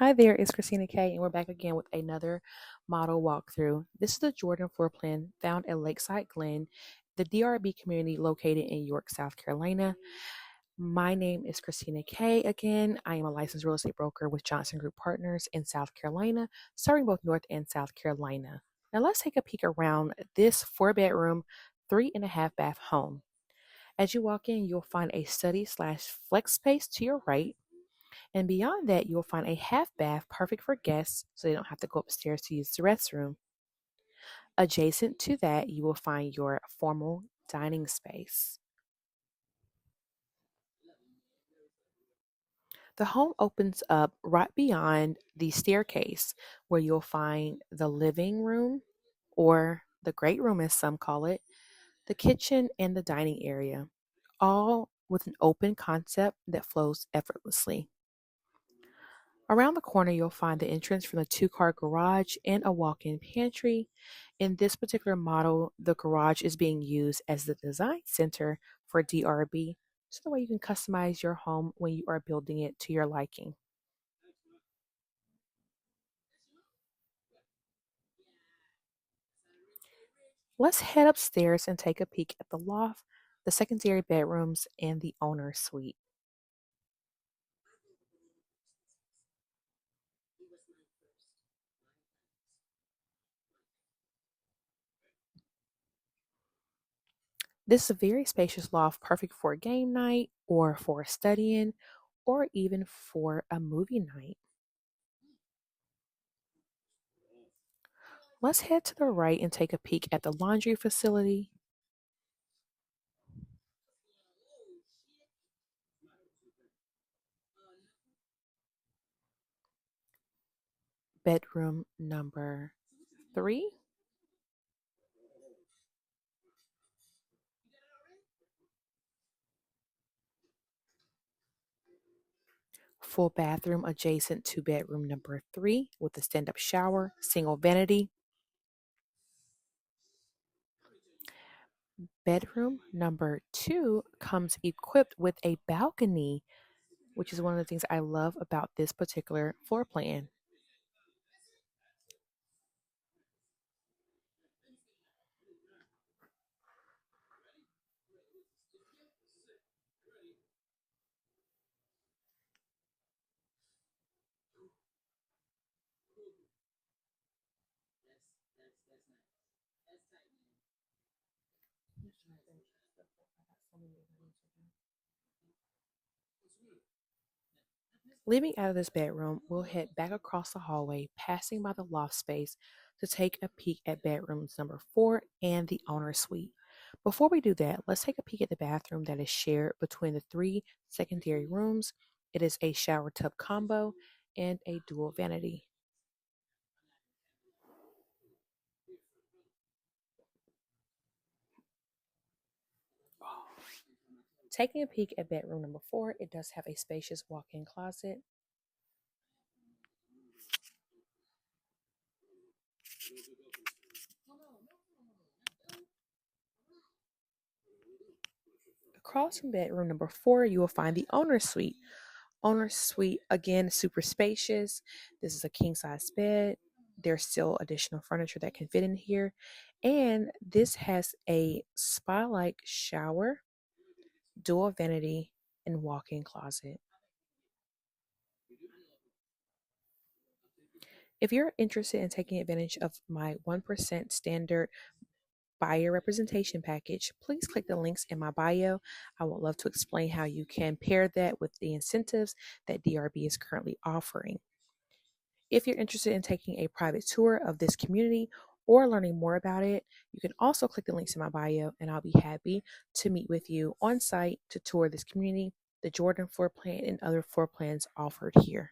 Hi there, it's Kristena K, and we're back again with another model walkthrough. This is the Jordan floor plan found at Lakeside Glen, the DRB community located in York, South Carolina. My name is Kristena K. Again, I am a licensed real estate broker with Johnson Group Partners in South Carolina, serving both North and South Carolina. Now let's take a peek around this 4-bedroom, 3.5 bath home. As you walk in, you'll find a study slash flex space to your right. And beyond that, you'll find a half bath perfect for guests so they don't have to go upstairs to use the restroom. Adjacent to that, you will find your formal dining space. The home opens up right beyond the staircase where you'll find the living room, or the great room as some call it, the kitchen, and the dining area, all with an open concept that flows effortlessly. Around the corner, you'll find the entrance from the 2-car garage and a walk-in pantry. In this particular model, the garage is being used as the design center for DRB, so the way you can customize your home when you are building it to your liking. Let's head upstairs and take a peek at the loft, the secondary bedrooms, and the owner's suite. This is a very spacious loft, perfect for a game night or for studying or even for a movie night. Let's head to the right and take a peek at the laundry facility, bedroom number 3. Full bathroom adjacent to bedroom number 3 with a stand-up shower, single vanity. Bedroom number 2 comes equipped with a balcony, which is one of the things I love about this particular floor plan. Leaving out of this bedroom, we'll head back across the hallway, passing by the loft space to take a peek at bedrooms number 4 and the owner suite. Before we do that, let's take a peek at the bathroom that is shared between the 3 secondary rooms. It is a shower tub combo and a dual vanity. Taking a peek at bedroom number 4, it does have a spacious walk-in closet. Across from bedroom number 4, you will find the owner's suite. Owner's suite, again, super spacious. This is a king size bed. There's still additional furniture that can fit in here. And this has a spa like shower, dual vanity, and walk in closet. If you're interested in taking advantage of my 1% standard buyer representation package, please click the links in my bio. I would love to explain how you can pair that with the incentives that DRB is currently offering. If you're interested in taking a private tour of this community or learning more about it, you can also click the links in my bio, and I'll be happy to meet with you on site to tour this community, the Jordan floor plan, and other floor plans offered here.